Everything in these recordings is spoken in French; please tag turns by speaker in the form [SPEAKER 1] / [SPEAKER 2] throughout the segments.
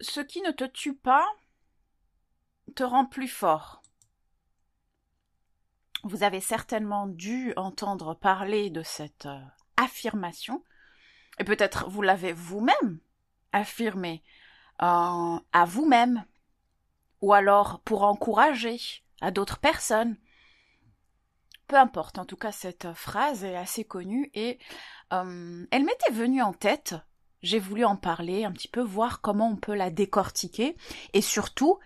[SPEAKER 1] ce qui ne te tue pas te rend plus fort. Vous avez certainement dû entendre parler de cette affirmation, et peut-être vous l'avez vous-même affirmé à vous-même, ou alors pour encourager à d'autres personnes. Peu importe, en tout cas cette phrase est assez connue et elle m'était venue en tête. J'ai voulu en parler un petit peu, voir comment on peut la décortiquer, et surtout,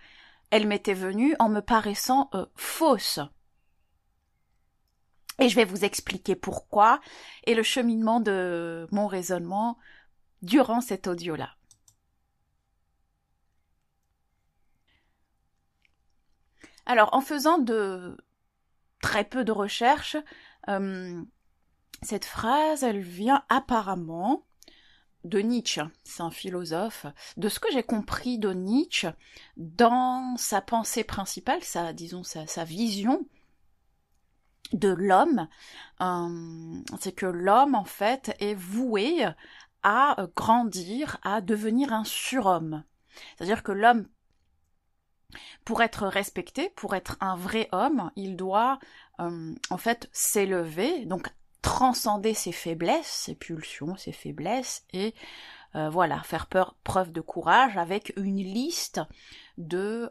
[SPEAKER 1] elle m'était venue en me paraissant fausse. Et je vais vous expliquer pourquoi et le cheminement de mon raisonnement durant cet audio-là. Alors, en faisant très peu de recherches, cette phrase, elle vient apparemment de Nietzsche. C'est un philosophe. De ce que j'ai compris de Nietzsche, dans sa pensée principale, sa vision de l'homme, c'est que l'homme, en fait, est voué à grandir, à devenir un surhomme. C'est-à-dire que l'homme, pour être respecté, pour être un vrai homme, il doit en fait s'élever, donc transcender ses faiblesses, ses pulsions, ses faiblesses, et voilà, faire preuve de courage avec une liste de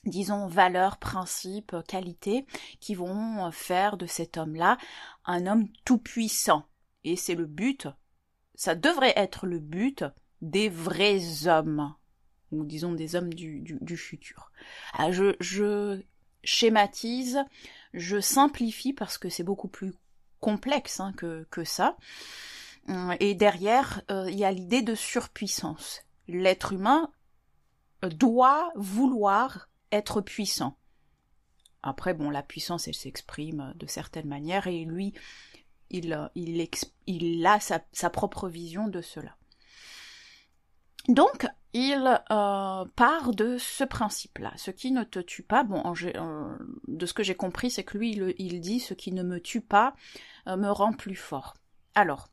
[SPEAKER 1] disons, valeurs, principes, qualités qui vont faire de cet homme-là un homme tout-puissant. Et c'est le but, ça devrait être le but des vrais hommes, ou disons des hommes du futur. Alors je schématise, je simplifie parce que c'est beaucoup plus complexe que ça. Et derrière, il y a l'idée de surpuissance. L'être humain doit vouloir être puissant. Après, bon, la puissance, elle s'exprime de certaines manières, et lui, il a sa propre vision de cela. Donc, il part de ce principe-là. Ce qui ne te tue pas, bon, de ce que j'ai compris, c'est que lui, il dit « ce qui ne me tue pas me rend plus fort ». Alors,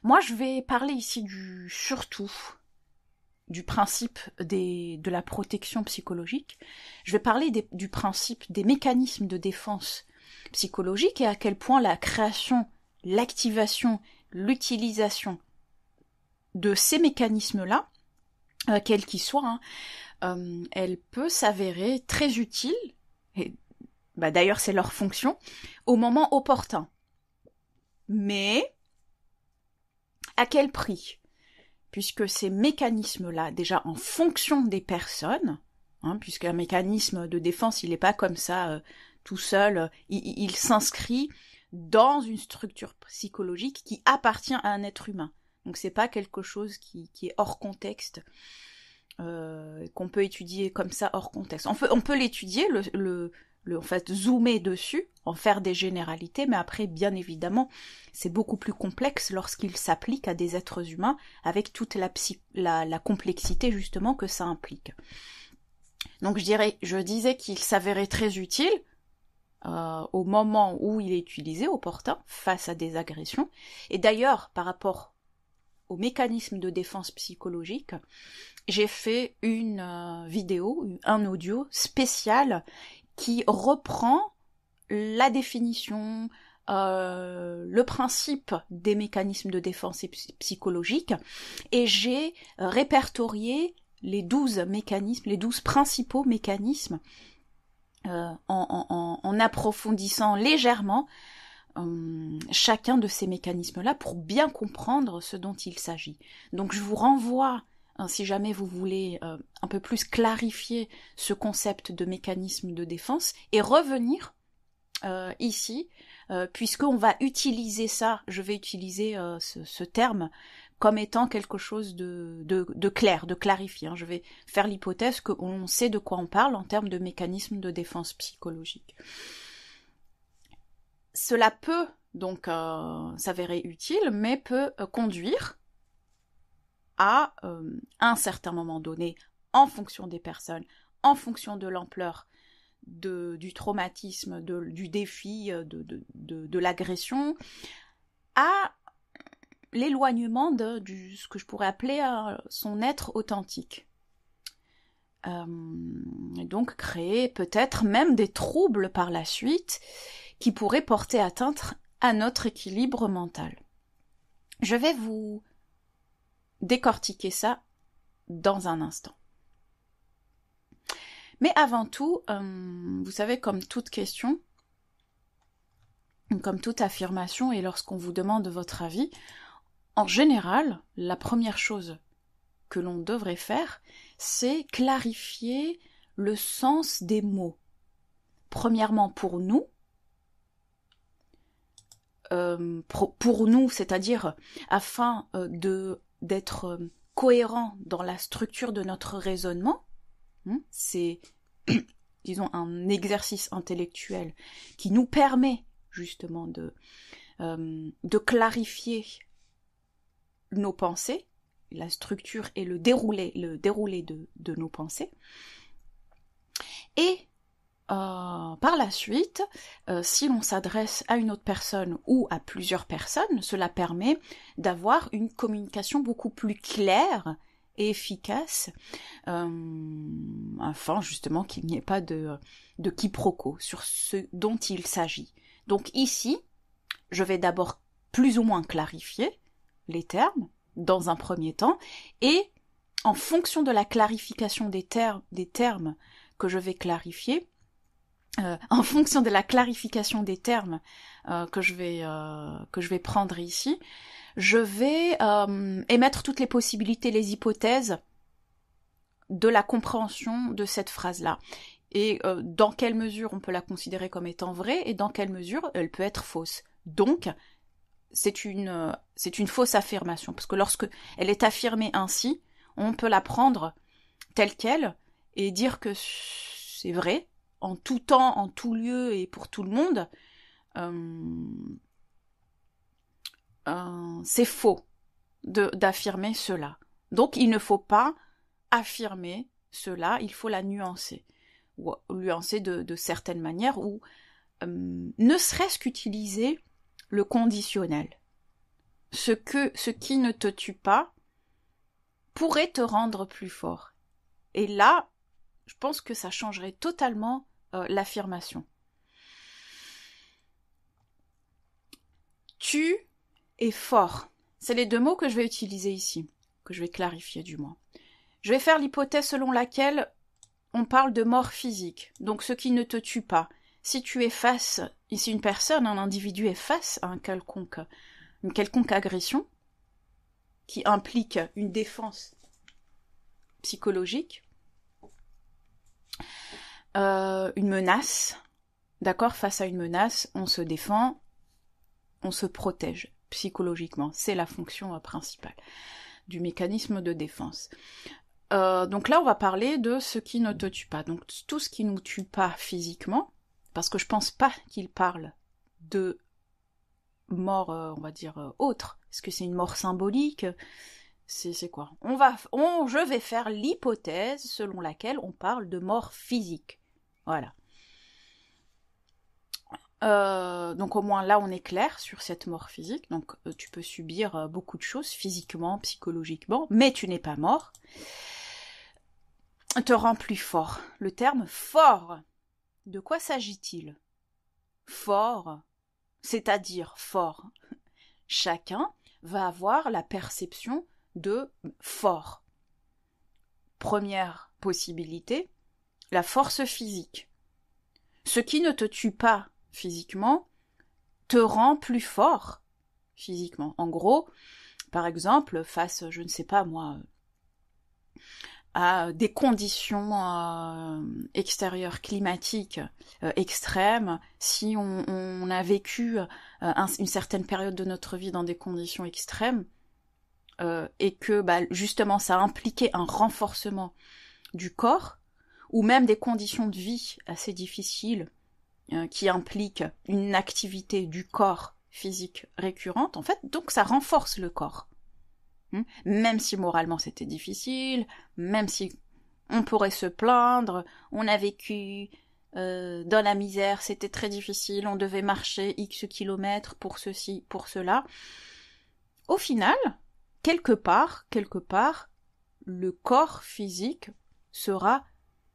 [SPEAKER 1] moi, je vais parler ici surtout du principe de la protection psychologique. Je vais parler du principe des mécanismes de défense psychologique et à quel point la création, l'activation, l'utilisation de ces mécanismes-là, quels qu'ils soient, elle peut s'avérer très utile, et d'ailleurs c'est leur fonction, au moment opportun. Mais à quel prix ? Puisque ces mécanismes-là, déjà en fonction des personnes, puisqu'un mécanisme de défense, il n'est pas comme ça tout seul, il s'inscrit dans une structure psychologique qui appartient à un être humain. Donc c'est pas quelque chose qui est hors contexte, qu'on peut étudier comme ça hors contexte. On peut l'étudier, en fait, zoomer dessus, en faire des généralités, mais après, bien évidemment, c'est beaucoup plus complexe lorsqu'il s'applique à des êtres humains, avec toute la complexité, justement, que ça implique. Donc, je disais qu'il s'avérait très utile, au moment où il est utilisé, opportun, face à des agressions. Et d'ailleurs, par rapport au mécanisme de défense psychologique, j'ai fait une vidéo, un audio spécial qui reprend la définition, le principe des mécanismes de défense psychologique, et j'ai répertorié les 12 mécanismes, les 12 principaux mécanismes, en approfondissant légèrement chacun de ces mécanismes-là pour bien comprendre ce dont il s'agit. Donc je vous renvoie, si jamais vous voulez un peu plus clarifier ce concept de mécanisme de défense, et revenir ici, puisqu'on va utiliser ça, je vais utiliser ce terme comme étant quelque chose de clair, de clarifié. Je vais faire l'hypothèse qu'on sait de quoi on parle en termes de mécanisme de défense psychologique. Cela peut donc s'avérer utile, mais peut conduire à un certain moment donné, en fonction des personnes, en fonction de l'ampleur du traumatisme, du défi, de l'agression, à l'éloignement de ce que je pourrais appeler son être authentique. Et donc créer peut-être même des troubles par la suite qui pourraient porter atteinte à notre équilibre mental. Je vais vous décortiquer ça dans un instant. Mais avant tout, vous savez, comme toute question, comme toute affirmation, et lorsqu'on vous demande votre avis, en général, la première chose que l'on devrait faire, c'est clarifier le sens des mots. Premièrement, pour nous, c'est-à-dire afin d'être cohérent dans la structure de notre raisonnement, c'est, disons, un exercice intellectuel qui nous permet justement de clarifier nos pensées, la structure et le déroulé de nos pensées. Et par la suite, si l'on s'adresse à une autre personne ou à plusieurs personnes, cela permet d'avoir une communication beaucoup plus claire et efficace, afin justement qu'il n'y ait pas de quiproquo sur ce dont il s'agit. Donc ici, je vais d'abord plus ou moins clarifier les termes dans un premier temps, et en fonction de la clarification des termes que je vais clarifier, en fonction de la clarification des termes que je vais prendre ici, je vais émettre toutes les possibilités, les hypothèses de la compréhension de cette phrase-là. Et dans quelle mesure on peut la considérer comme étant vraie et dans quelle mesure elle peut être fausse. Donc, c'est une fausse affirmation, parce que lorsque elle est affirmée ainsi, on peut la prendre telle qu'elle et dire que c'est vrai, en tout temps, en tout lieu et pour tout le monde. C'est faux d'affirmer cela. Donc il ne faut pas affirmer cela, il faut la nuancer. Ou nuancer de certaines manières, ou ne serait-ce qu'utiliser le conditionnel. Ce qui ne te tue pas pourrait te rendre plus fort. Et là, je pense que ça changerait totalement l'affirmation. Tu es fort. C'est les deux mots que je vais utiliser ici, que je vais clarifier du moins. Je vais faire l'hypothèse selon laquelle on parle de mort physique, donc ce qui ne te tue pas. Si une personne, un individu est face à une quelconque agression qui implique une défense psychologique, une menace, d'accord, face à une menace, on se défend, on se protège psychologiquement. C'est la fonction principale du mécanisme de défense. Donc là, on va parler de ce qui ne te tue pas. Donc tout ce qui ne nous tue pas physiquement, parce que je pense pas qu'il parle de mort, on va dire, autre. Est-ce que c'est une mort symbolique ? C'est quoi ? Je vais faire l'hypothèse selon laquelle on parle de mort physique. Voilà. Donc au moins là on est clair sur cette mort physique. Donc tu peux subir beaucoup de choses physiquement, psychologiquement, mais tu n'es pas mort. Te rend plus fort. Le terme fort, de quoi s'agit-il ? Fort, c'est-à-dire fort. Chacun va avoir la perception de fort. Première possibilité, la force physique. Ce qui ne te tue pas physiquement te rend plus fort physiquement. En gros, par exemple, face, je ne sais pas moi, à des conditions extérieures climatiques extrêmes, si on a vécu une certaine période de notre vie dans des conditions extrêmes, et que justement ça impliquait un renforcement du corps, ou même des conditions de vie assez difficiles qui impliquent une activité du corps physique récurrente, en fait, donc ça renforce le corps. Même si moralement c'était difficile, même si on pourrait se plaindre, on a vécu dans la misère, c'était très difficile, on devait marcher X kilomètres pour ceci, pour cela, au final, quelque part, le corps physique sera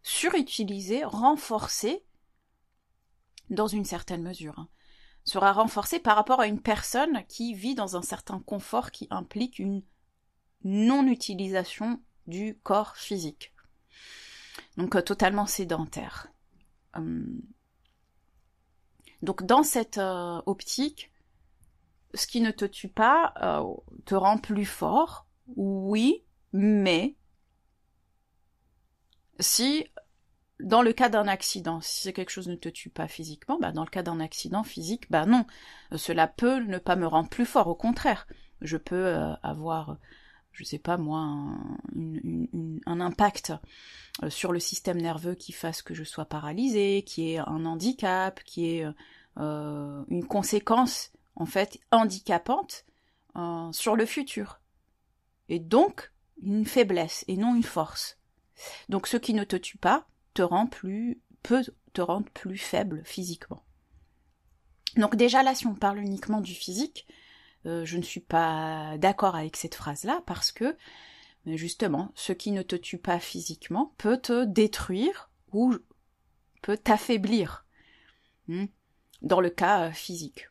[SPEAKER 1] surutilisé, renforcé, dans une certaine mesure, hein, sera renforcé par rapport à une personne qui vit dans un certain confort qui implique une non-utilisation du corps physique. Donc totalement sédentaire. Donc dans cette optique, ce qui ne te tue pas te rend plus fort, oui, mais si dans le cas d'un accident, si quelque chose ne te tue pas physiquement, dans le cas d'un accident physique, non, cela peut ne pas me rendre plus fort, au contraire, je peux avoir, je sais pas moi, un impact sur le système nerveux qui fasse que je sois paralysée, qui est un handicap, qui est une conséquence en fait handicapante sur le futur. Et donc une faiblesse et non une force. Donc ce qui ne te tue pas peut te rendre plus faible physiquement. Donc déjà là, si on parle uniquement du physique, je ne suis pas d'accord avec cette phrase-là parce que justement, ce qui ne te tue pas physiquement peut te détruire ou peut t'affaiblir dans le cas physique.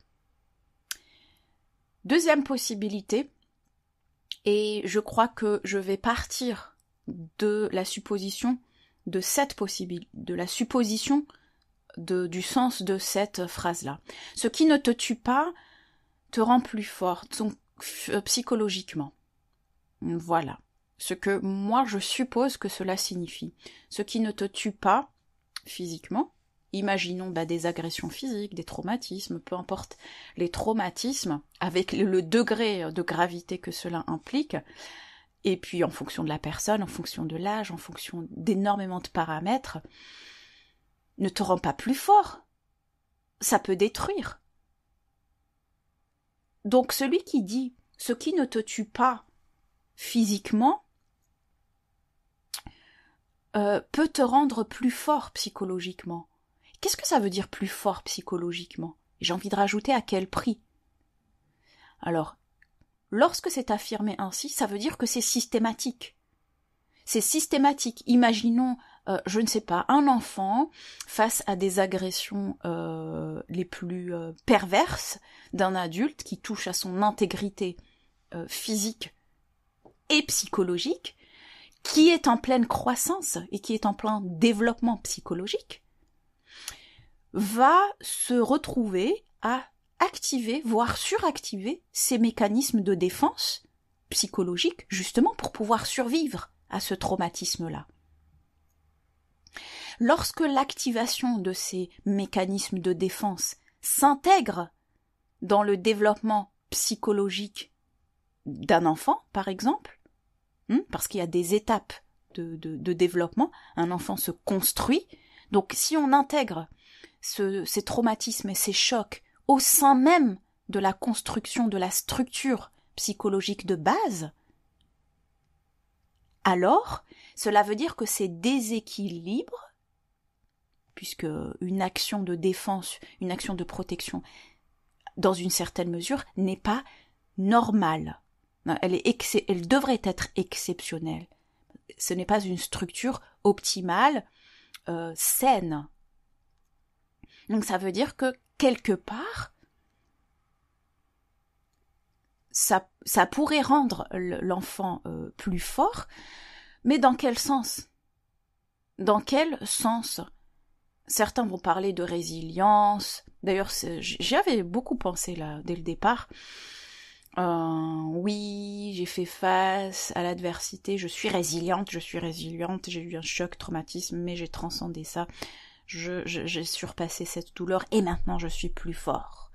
[SPEAKER 1] Deuxième possibilité, et je crois que je vais partir de la supposition de cette possibilité, de la supposition du sens de cette phrase-là. Ce qui ne te tue pas te rend plus fort, donc psychologiquement. Voilà. Ce que moi je suppose que cela signifie. Ce qui ne te tue pas physiquement, imaginons des agressions physiques, des traumatismes, peu importe les traumatismes, avec le degré de gravité que cela implique, et puis en fonction de la personne, en fonction de l'âge, en fonction d'énormément de paramètres, ne te rend pas plus fort. Ça peut détruire. Donc celui qui dit « ce qui ne te tue pas physiquement » peut te rendre plus fort psychologiquement. Qu'est-ce que ça veut dire plus fort psychologiquement? J'ai envie de rajouter à quel prix? Alors, lorsque c'est affirmé ainsi, ça veut dire que c'est systématique. C'est systématique. Imaginons, je ne sais pas, un enfant face à des agressions les plus perverses d'un adulte qui touche à son intégrité physique et psychologique, qui est en pleine croissance et qui est en plein développement psychologique, va se retrouver à activer, voire suractiver ces mécanismes de défense psychologique, justement pour pouvoir survivre à ce traumatisme-là. Lorsque l'activation de ces mécanismes de défense s'intègre dans le développement psychologique d'un enfant, par exemple, parce qu'il y a des étapes de développement, un enfant se construit, donc si on intègre ces traumatismes et ces chocs au sein même de la construction de la structure psychologique de base, alors cela veut dire que ces déséquilibres, puisque une action de défense, une action de protection, dans une certaine mesure, n'est pas normale. Elle devrait être exceptionnelle. Ce n'est pas une structure optimale, saine. Donc ça veut dire que quelque part, ça pourrait rendre l'enfant plus fort, mais dans quel sens? Dans quel sens? Certains vont parler de résilience. D'ailleurs, j'y avais beaucoup pensé là dès le départ. Oui, j'ai fait face à l'adversité, je suis résiliente, j'ai eu un choc, traumatisme, mais j'ai transcendé ça. J'ai surpassé cette douleur et maintenant je suis plus fort.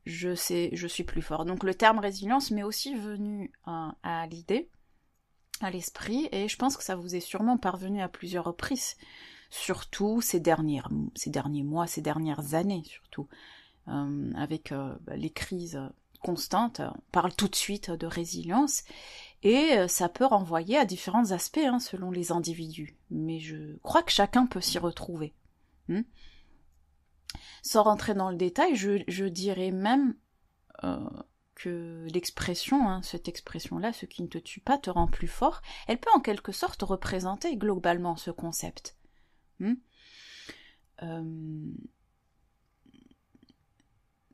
[SPEAKER 1] Je suis plus fort. Donc le terme résilience m'est aussi venu à l'idée, à l'esprit, et je pense que ça vous est sûrement parvenu à plusieurs reprises, surtout ces derniers mois, ces dernières années surtout, avec les crises constantes. On parle tout de suite de résilience, et ça peut renvoyer à différents aspects selon les individus, mais je crois que chacun peut s'y retrouver. Sans rentrer dans le détail, je dirais même que l'expression, cette expression-là, ce qui ne te tue pas te rend plus fort, elle peut en quelque sorte représenter globalement ce concept.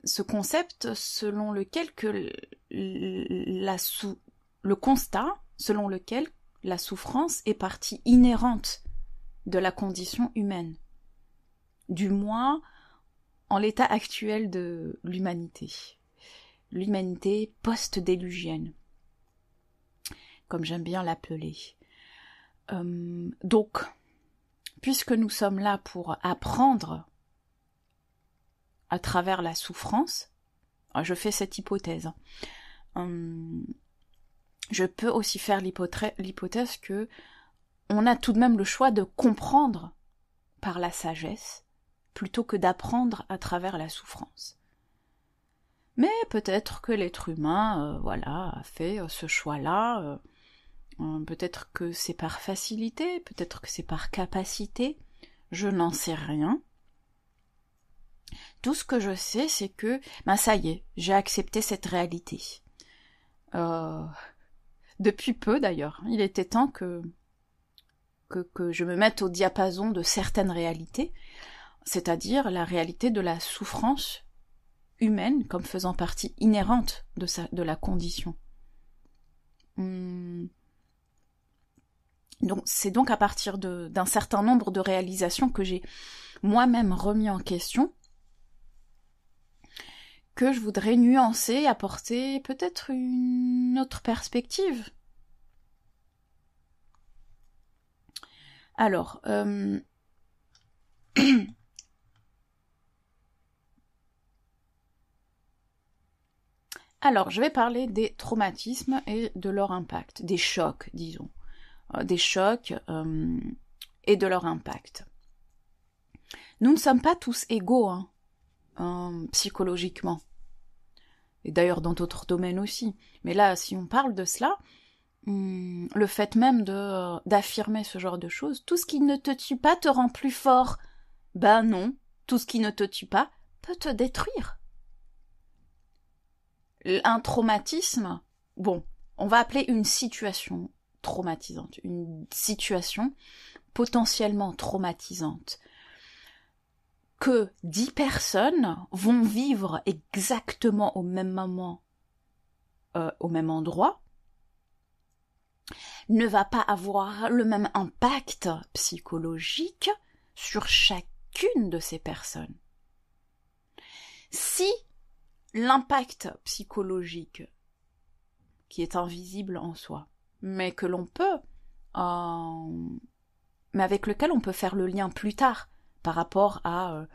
[SPEAKER 1] Ce concept selon lequel le constat selon lequel la souffrance est partie inhérente de la condition humaine, du moins en l'état actuel de l'humanité post-délugienne, comme j'aime bien l'appeler. Donc, puisque nous sommes là pour apprendre à travers la souffrance, je fais cette hypothèse, je peux aussi faire l'hypothèse que on a tout de même le choix de comprendre par la sagesse plutôt que d'apprendre à travers la souffrance. Mais peut-être que l'être humain a fait ce choix-là, peut-être que c'est par facilité, peut-être que c'est par capacité, je n'en sais rien. Tout ce que je sais, c'est que, ça y est, j'ai accepté cette réalité. Depuis peu d'ailleurs, il était temps que je me mette au diapason de certaines réalités, c'est-à-dire la réalité de la souffrance humaine comme faisant partie inhérente de la condition. Donc c'est donc à partir d'un certain nombre de réalisations que j'ai moi-même remis en question que je voudrais nuancer, apporter peut-être une autre perspective. Alors, je vais parler des traumatismes et de leur impact, des chocs, disons, des chocs et de leur impact. Nous ne sommes pas tous égaux, psychologiquement, et d'ailleurs dans d'autres domaines aussi. Mais là, si on parle de cela, le fait même d'affirmer ce genre de choses, tout ce qui ne te tue pas te rend plus fort. Ben non, tout ce qui ne te tue pas peut te détruire. Un traumatisme, on va appeler une situation traumatisante, une situation potentiellement traumatisante, que 10 personnes vont vivre exactement au même moment, au même endroit, ne va pas avoir le même impact psychologique sur chacune de ces personnes. Si l'impact psychologique, qui est invisible en soi, mais que l'on peut, mais avec lequel on peut faire le lien plus tard par rapport à,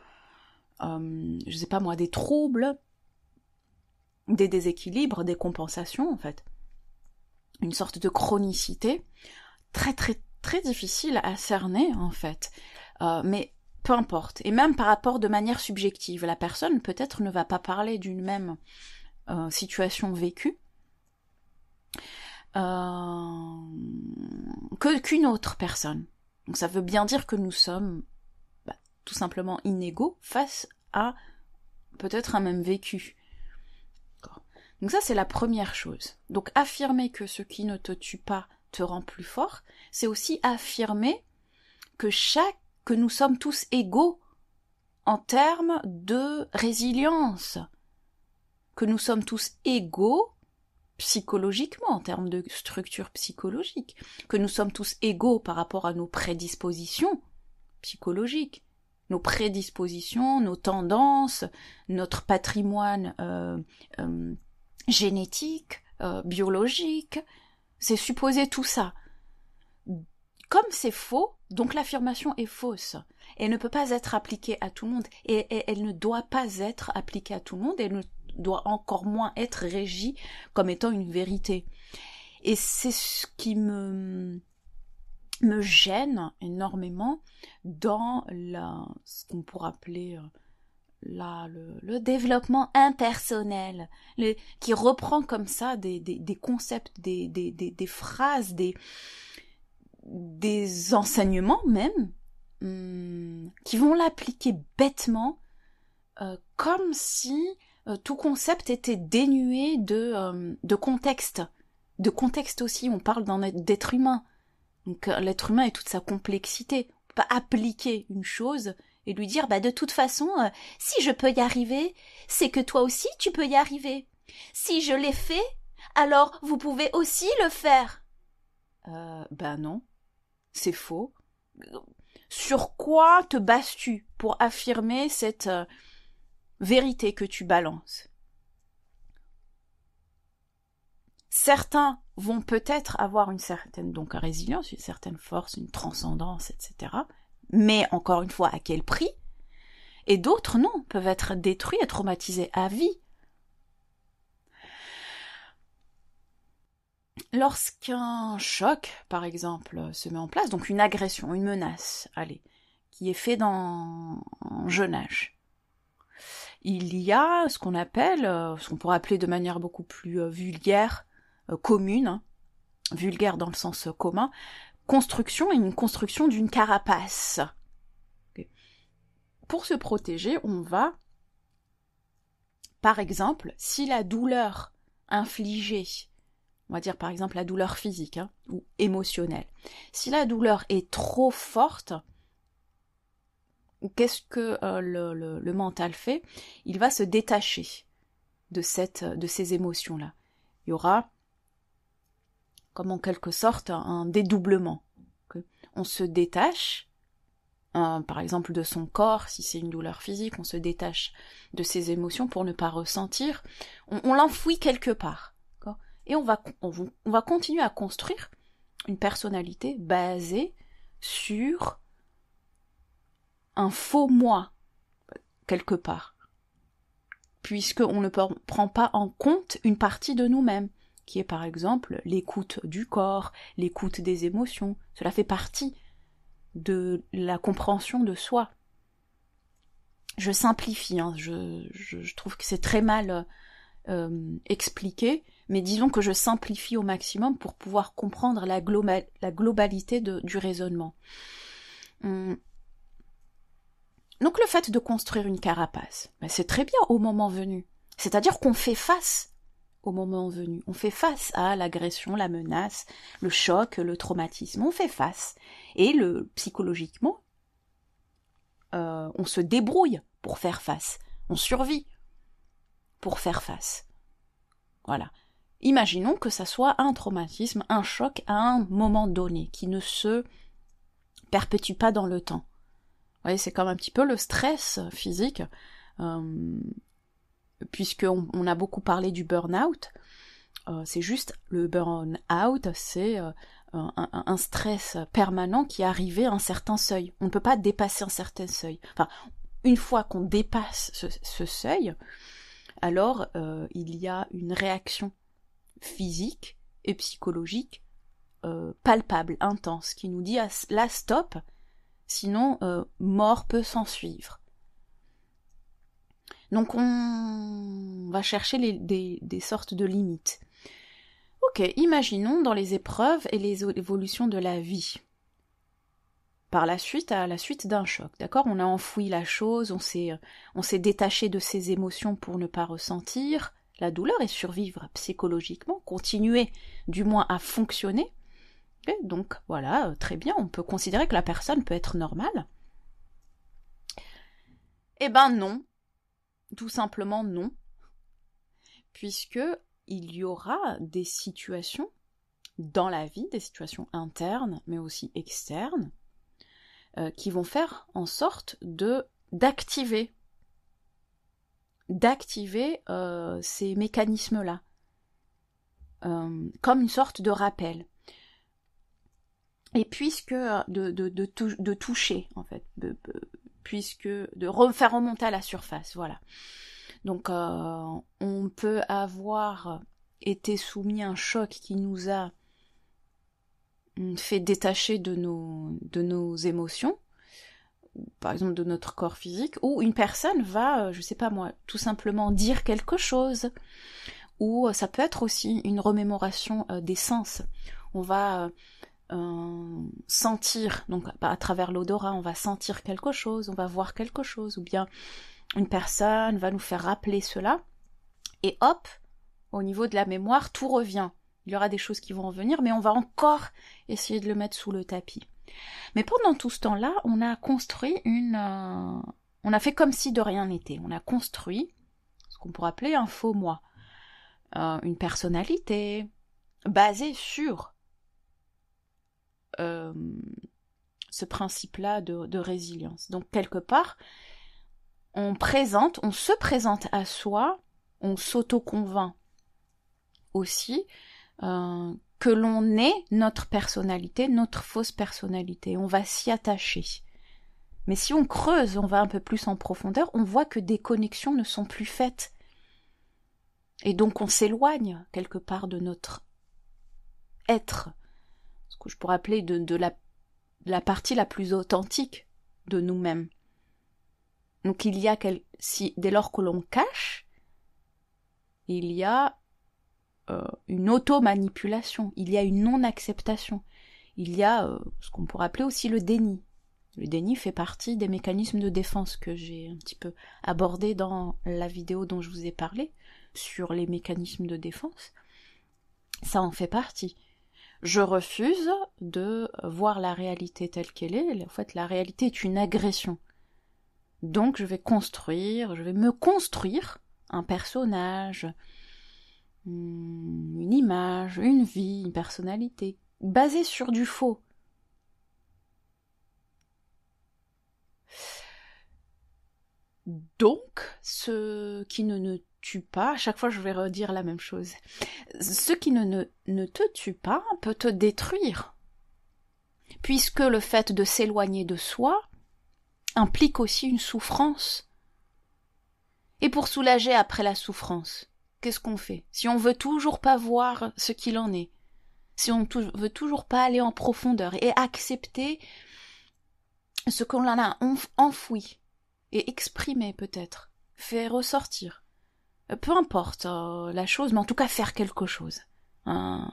[SPEAKER 1] je sais pas moi, des troubles, des déséquilibres, des compensations en fait, une sorte de chronicité très très très difficile à cerner en fait, mais peu importe, et même par rapport de manière subjective, la personne peut-être ne va pas parler d'une même situation vécue qu'une autre personne. Donc ça veut bien dire que nous sommes tout simplement inégaux face à peut-être un même vécu. Donc ça c'est la première chose. Donc affirmer que ce qui ne te tue pas te rend plus fort, c'est aussi affirmer que nous sommes tous égaux en termes de résilience, que nous sommes tous égaux psychologiquement, en termes de structure psychologique, que nous sommes tous égaux par rapport à nos prédispositions psychologiques, nos prédispositions, nos tendances, notre patrimoine génétique, biologique, c'est supposer tout ça. Comme c'est faux, donc l'affirmation est fausse. Elle ne peut pas être appliquée à tout le monde. Et elle ne doit pas être appliquée à tout le monde. Elle ne doit encore moins être régie comme étant une vérité. Et c'est ce qui me gêne énormément dans ce qu'on pourrait appeler le développement impersonnel, qui reprend comme ça des concepts, des phrases, des enseignements même, qui vont l'appliquer bêtement, comme si tout concept était dénué de contexte. De contexte aussi, on parle d'être humain. Donc l'être humain et toute sa complexité. On peut pas appliquer une chose et lui dire de toute façon, si je peux y arriver, c'est que toi aussi tu peux y arriver. Si je l'ai fait, alors vous pouvez aussi le faire. Non, c'est faux. Sur quoi te bases-tu pour affirmer cette vérité que tu balances? Certains vont peut-être avoir une certaine résilience, une certaine force, une transcendance, etc. Mais encore une fois, à quel prix? Et d'autres, non, peuvent être détruits et traumatisés à vie. Lorsqu'un choc, par exemple, se met en place, donc une agression, une menace, qui est fait en jeune âge, il y a ce qu'on appelle, ce qu'on pourrait appeler de manière beaucoup plus vulgaire, commune, vulgaire dans le sens commun, une construction d'une carapace. Okay. Pour se protéger, on va, par exemple, si la douleur infligée, on va dire par exemple la douleur physique ou émotionnelle, si la douleur est trop forte, qu'est-ce que le mental fait? Il va se détacher de ces émotions-là. Il y aura, comme en quelque sorte, un dédoublement. On se détache, par exemple de son corps, si c'est une douleur physique, on se détache de ses émotions pour ne pas ressentir. On l'enfouit quelque part. Et on va continuer à construire une personnalité basée sur un faux moi, quelque part. Puisqu'on ne prend pas en compte une partie de nous-mêmes, qui est par exemple l'écoute du corps, l'écoute des émotions. Cela fait partie de la compréhension de soi. Je simplifie, je trouve que c'est très mal expliqué, mais disons que je simplifie au maximum pour pouvoir comprendre la globalité du raisonnement. Donc le fait de construire une carapace, c'est très bien au moment venu. C'est-à-dire qu'on fait face au moment venu. On fait face à l'agression, la menace, le choc, le traumatisme. On fait face. Et psychologiquement, on se débrouille pour faire face. On survit pour faire face. Voilà. Imaginons que ça soit un traumatisme, un choc à un moment donné, qui ne se perpétue pas dans le temps. Vous voyez, c'est comme un petit peu le stress physique, puisqu'on a beaucoup parlé du burn-out. C'est juste, le burn-out, c'est un stress permanent qui est arrivé à un certain seuil. On ne peut pas dépasser un certain seuil. Enfin, une fois qu'on dépasse ce seuil, alors il y a une réaction physique et psychologique palpable, intense, qui nous dit là stop, sinon mort peut s'en suivre. Donc on va chercher des sortes de limites. Ok, imaginons dans les épreuves et les évolutions de la vie. À la suite d'un choc, d'accord? On a enfoui la chose, on s'est détaché de ses émotions pour ne pas ressentir la douleur et survivre psychologiquement, continuer du moins à fonctionner. Et donc voilà, très bien, on peut considérer que la personne peut être normale. Eh ben non, tout simplement non, puisque il y aura des situations dans la vie, des situations internes, mais aussi externes, qui vont faire en sorte d'activer ces mécanismes-là, comme une sorte de rappel. Et puisque de toucher, en fait, puisque de faire remonter à la surface, voilà. Donc on peut avoir été soumis à un choc qui nous a fait détacher de nos émotions, par exemple de notre corps physique, ou une personne va, je sais pas moi, tout simplement dire quelque chose, ou ça peut être aussi une remémoration des sens. On va sentir, donc à travers l'odorat, on va sentir quelque chose, on va voir quelque chose, ou bien une personne va nous faire rappeler cela, Et hop, au niveau de la mémoire, tout revient. Il y aura des choses qui vont revenir, mais on va encore essayer de le mettre sous le tapis. Mais pendant tout ce temps-là, on a construit on a fait comme si de rien n'était. On a construit ce qu'on pourrait appeler un faux moi. Une personnalité basée sur ce principe-là de résilience. Donc, quelque part, on se présente à soi, on s'auto-convainc aussi que l'on est notre personnalité, notre fausse personnalité. On va s'y attacher. Mais si on creuse, on va un peu plus en profondeur, on voit que des connexions ne sont plus faites. Et donc on s'éloigne quelque part de notre être, ce que je pourrais appeler de la partie la plus authentique de nous-mêmes. Donc il y a, dès lors que l'on cache, il y a une auto-manipulation, il y a une non-acceptation, il y a ce qu'on pourrait appeler aussi le déni. Le déni fait partie des mécanismes de défense que j'ai un petit peu abordé dans la vidéo dont je vous ai parlé, sur les mécanismes de défense. Ça en fait partie. Je refuse de voir la réalité telle qu'elle est. En fait, la réalité est une agression. Donc je vais me construire un personnage, une image, une vie, une personnalité, basée sur du faux. Donc, ce qui ne tue pas, à chaque fois je vais redire la même chose, ce qui ne te tue pas peut te détruire, puisque le fait de s'éloigner de soi implique aussi une souffrance. Et pour soulager après la souffrance, qu'est-ce qu'on fait? Si on veut toujours pas voir ce qu'il en est, si on veut toujours pas aller en profondeur et accepter ce qu'on en a enfoui et exprimé peut-être, fait ressortir, peu importe la chose, mais en tout cas faire quelque chose, une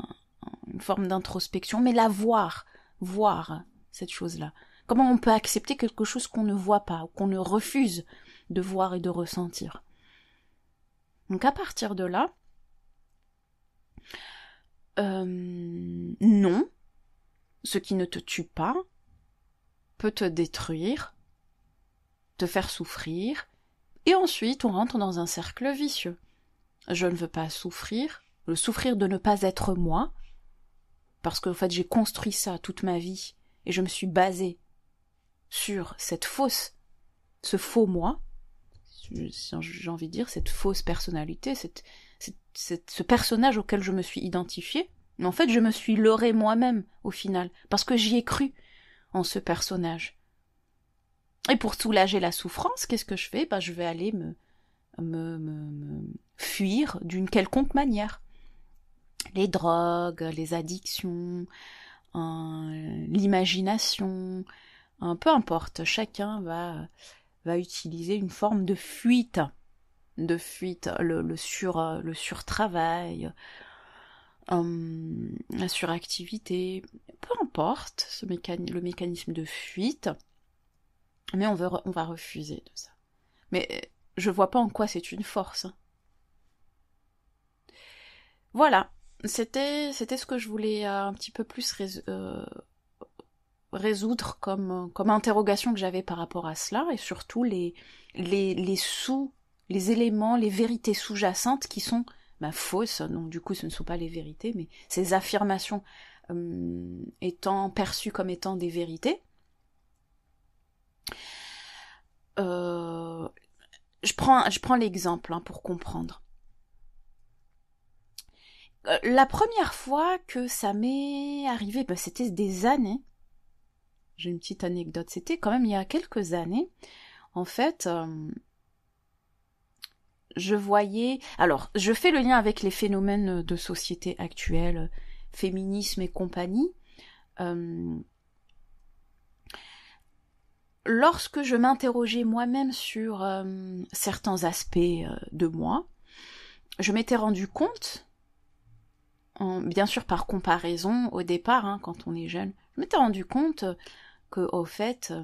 [SPEAKER 1] forme d'introspection, mais la voir cette chose-là. Comment on peut accepter quelque chose qu'on ne voit pas, ou qu'on ne refuse de voir et de ressentir? Donc à partir de là, non, ce qui ne te tue pas peut te détruire, te faire souffrir, et ensuite on rentre dans un cercle vicieux. Je ne veux pas souffrir, le souffrir de ne pas être moi, parce que en fait j'ai construit ça toute ma vie, et je me suis basée sur ce faux moi, j'ai envie de dire, cette fausse personnalité, ce personnage auquel je me suis identifiée, mais en fait je me suis leurrée moi-même au final, parce que j'y ai cru en ce personnage. Et pour soulager la souffrance, qu'est-ce que je fais? Je vais aller me fuir d'une quelconque manière. Les drogues, les addictions, l'imagination, peu importe, chacun va utiliser une forme de fuite, le surtravail, la suractivité, peu importe le mécanisme de fuite, mais on va refuser de ça. Mais je vois pas en quoi c'est une force. Voilà, c'était ce que je voulais un petit peu plus résoudre comme interrogation que j'avais par rapport à cela, et surtout les éléments, les vérités sous-jacentes qui sont fausses, donc du coup ce ne sont pas les vérités, mais ces affirmations étant perçues comme étant des vérités. Je prends l'exemple pour comprendre. La première fois que ça m'est arrivé, c'était des années. J'ai une petite anecdote. C'était quand même il y a quelques années. En fait, je voyais... Alors, je fais le lien avec les phénomènes de société actuelle, féminisme et compagnie. Lorsque je m'interrogeais moi-même sur certains aspects de moi, je m'étais rendu compte, bien sûr par comparaison au départ, quand on est jeune, je m'étais rendu compte que, au fait,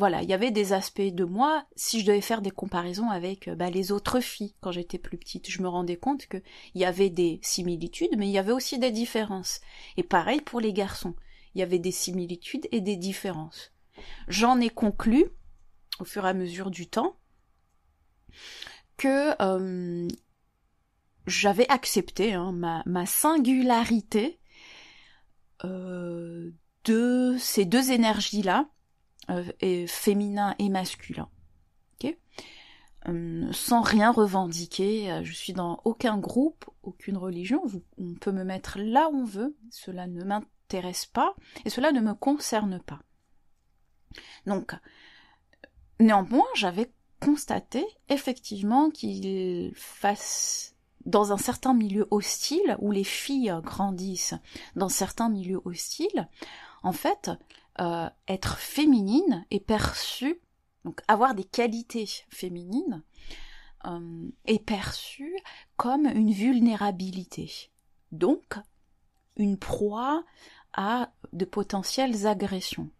[SPEAKER 1] voilà, il y avait des aspects de moi, si je devais faire des comparaisons avec les autres filles quand j'étais plus petite, je me rendais compte qu'il y avait des similitudes, mais il y avait aussi des différences. Et pareil pour les garçons, il y avait des similitudes et des différences. J'en ai conclu, au fur et à mesure du temps, que j'avais accepté ma singularité de ces deux énergies-là, féminin et masculin, okay, sans rien revendiquer. Je suis dans aucun groupe, aucune religion, on peut me mettre là où on veut, cela ne m'intéresse pas et cela ne me concerne pas. Donc, néanmoins, j'avais constaté effectivement qu'il fasse, dans un certain milieu hostile, où les filles grandissent dans certains milieux hostiles, en fait, être féminine est perçu, donc avoir des qualités féminines, est perçu comme une vulnérabilité. Donc, une proie à de potentielles agressions.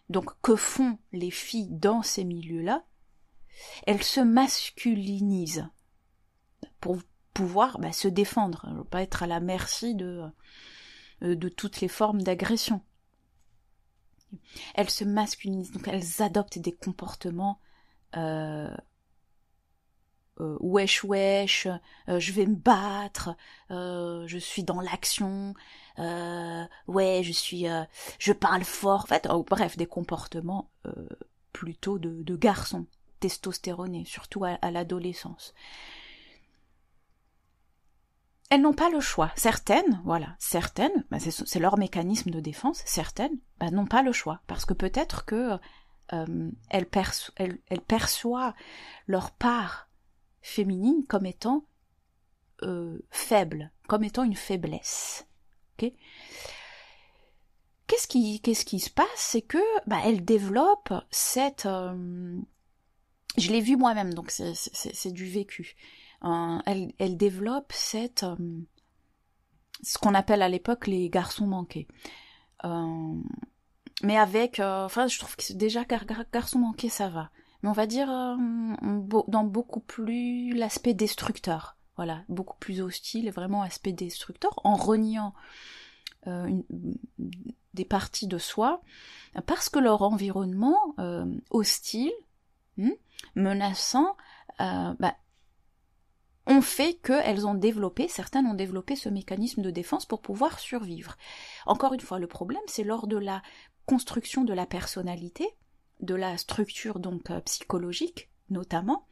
[SPEAKER 1] Donc, que font les filles dans ces milieux-là? Elles se masculinisent pour pouvoir se défendre, ne pas être à la merci de toutes les formes d'agression. Elles se masculinisent, donc elles adoptent des comportements wesh wesh, je vais me battre, je suis dans l'action, ouais je parle fort, en fait, bref, des comportements plutôt de garçons testostéronés, surtout à l'adolescence. Elles n'ont pas le choix. Certaines, c'est leur mécanisme de défense, certaines n'ont pas le choix, parce que peut-être que elles perçoivent leur part féminine comme étant faible, comme étant une faiblesse. Okay, qu'est-ce qui se passe? C'est que elles développent cette... je l'ai vu moi-même, donc c'est du vécu. Elle développe cette ce qu'on appelle à l'époque les garçons manqués, mais avec je trouve que déjà garçon manqué ça va, mais on va dire dans beaucoup plus l'aspect destructeur, voilà, beaucoup plus hostile, vraiment aspect destructeur, en reniant des parties de soi parce que leur environnement hostile, menaçant, ont fait que certaines ont développé ce mécanisme de défense pour pouvoir survivre. Encore une fois, le problème, c'est lors de la construction de la personnalité, de la structure donc psychologique, notamment,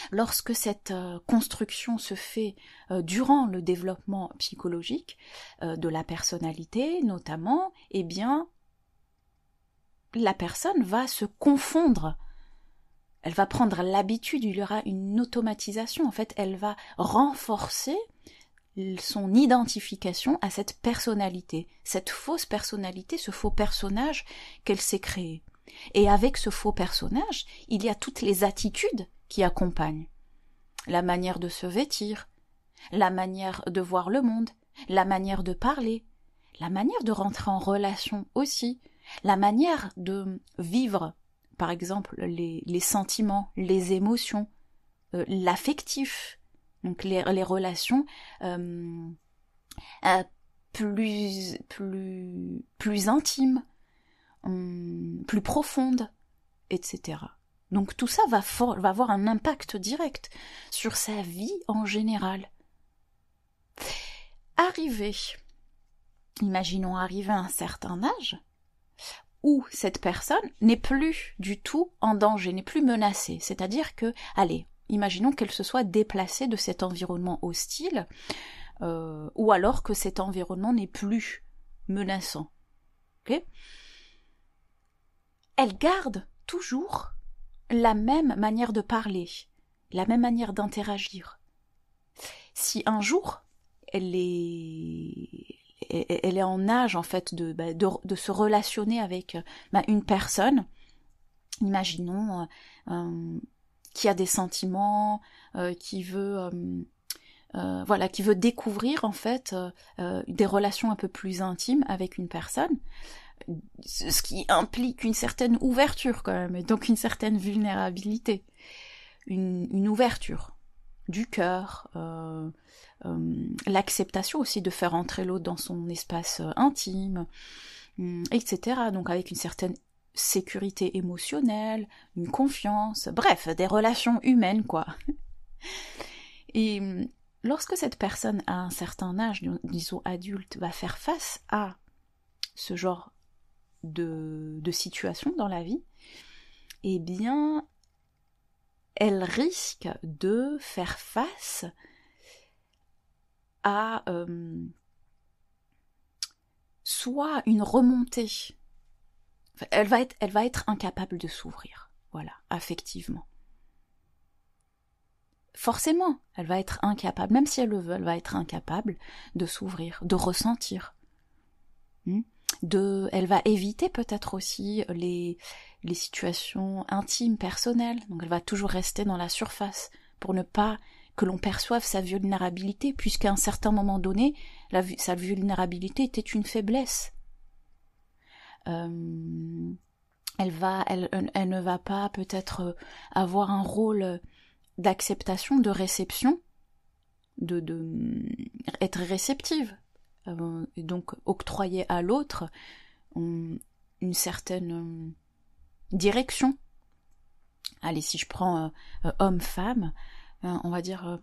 [SPEAKER 1] lorsque cette construction se fait durant le développement psychologique de la personnalité, notamment, eh bien, la personne va se confondre. Elle va prendre l'habitude, il y aura une automatisation, en fait, elle va renforcer son identification à cette personnalité, cette fausse personnalité, ce faux personnage qu'elle s'est créé. Et avec ce faux personnage, il y a toutes les attitudes qui accompagnent. La manière de se vêtir, la manière de voir le monde, la manière de parler, la manière de rentrer en relation aussi, la manière de vivre, par exemple, les sentiments, les émotions, l'affectif, donc les relations plus intimes, plus profondes, etc. Donc tout ça va avoir un impact direct sur sa vie en général. Imaginons arriver à un certain âge, où cette personne n'est plus du tout en danger, n'est plus menacée. C'est-à-dire que, imaginons qu'elle se soit déplacée de cet environnement hostile, ou alors que cet environnement n'est plus menaçant. Okay, elle garde toujours la même manière de parler, la même manière d'interagir. Si un jour, elle est en âge en fait de se relationner avec une personne, imaginons qui a des sentiments, qui veut découvrir en fait des relations un peu plus intimes avec une personne, ce qui implique une certaine ouverture quand même, et donc une certaine vulnérabilité, une ouverture du cœur, l'acceptation aussi de faire entrer l'autre dans son espace intime, etc. Donc avec une certaine sécurité émotionnelle, une confiance, bref, des relations humaines, quoi. Et lorsque cette personne à un certain âge, disons adulte, va faire face à ce genre de situation dans la vie, eh bien, elle risque de faire face à soit une remontée. Enfin, elle va être incapable de s'ouvrir, voilà, affectivement. Forcément, elle va être incapable, même si elle le veut, elle va être incapable de s'ouvrir, de ressentir. Elle va éviter peut-être aussi les situations intimes, personnelles. Donc elle va toujours rester dans la surface pour ne pas que l'on perçoive sa vulnérabilité, puisqu'à un certain moment donné, sa vulnérabilité était une faiblesse. Elle ne va pas peut-être avoir un rôle d'acceptation, de réception, de être réceptive, et donc octroyer à l'autre une certaine direction. Allez, si je prends homme-femme, on va dire,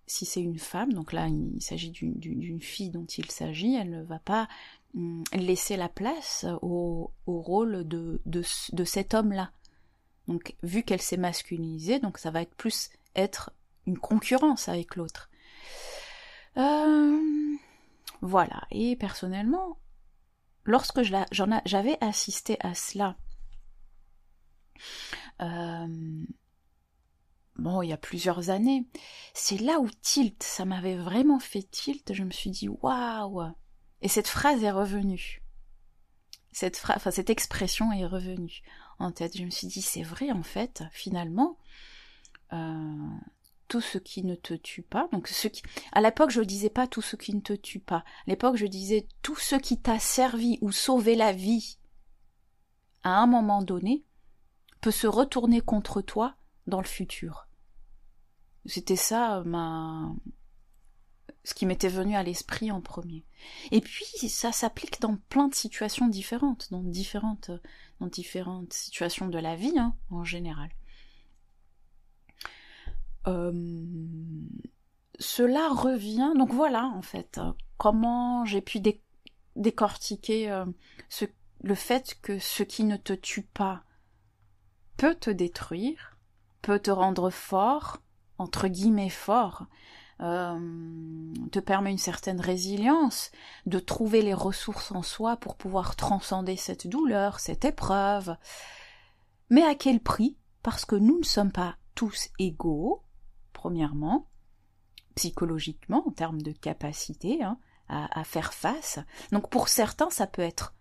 [SPEAKER 1] si c'est une femme, donc là il s'agit d'une fille dont il s'agit, elle ne va pas laisser la place au rôle de cet homme-là. Donc vu qu'elle s'est masculinisée, donc ça va être une concurrence avec l'autre. Voilà, et personnellement, lorsque j'avais assisté à cela, il y a plusieurs années, c'est là où ça m'avait vraiment fait tilt, je me suis dit waouh, et cette phrase est revenue, cette expression est revenue en tête, je me suis dit c'est vrai en fait, finalement, tout ce qui ne te tue pas, donc à l'époque je disais pas tout ce qui ne te tue pas, à l'époque je disais tout ce qui t'a servi ou sauvé la vie à un moment donné peut se retourner contre toi dans le futur. C'était ça ce qui m'était venu à l'esprit en premier. Et puis ça s'applique dans plein de situations différentes, dans différentes situations de la vie, en général. Cela revient, donc voilà en fait, comment j'ai pu décortiquer le fait que ce qui ne te tue pas peut te détruire, peut te rendre fort, entre guillemets fort, te permet une certaine résilience, de trouver les ressources en soi pour pouvoir transcender cette douleur, cette épreuve. Mais à quel prix? Parce que nous ne sommes pas tous égaux, premièrement, psychologiquement, en termes de capacité à faire face. Donc pour certains, ça peut être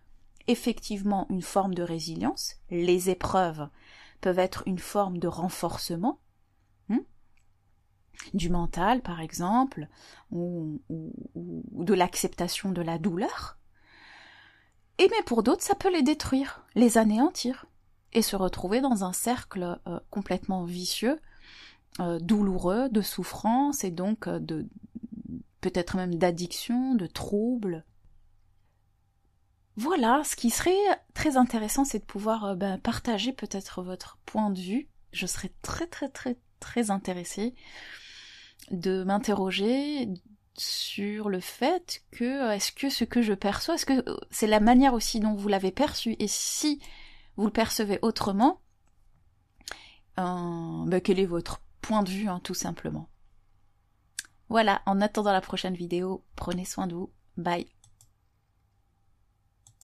[SPEAKER 1] effectivement une forme de résilience. Les épreuves peuvent être une forme de renforcement, du mental par exemple, ou de l'acceptation de la douleur. Mais pour d'autres, ça peut les détruire, les anéantir, et se retrouver dans un cercle complètement vicieux, douloureux, de souffrance, et donc peut-être même d'addiction, de troubles. Voilà, ce qui serait très intéressant, c'est de pouvoir partager peut-être votre point de vue. Je serais très très très très intéressée de m'interroger sur le fait que, est-ce que ce que je perçois, est-ce que c'est la manière aussi dont vous l'avez perçu, et si vous le percevez autrement, quel est votre point de vue, tout simplement. Voilà, en attendant la prochaine vidéo, prenez soin de vous, bye.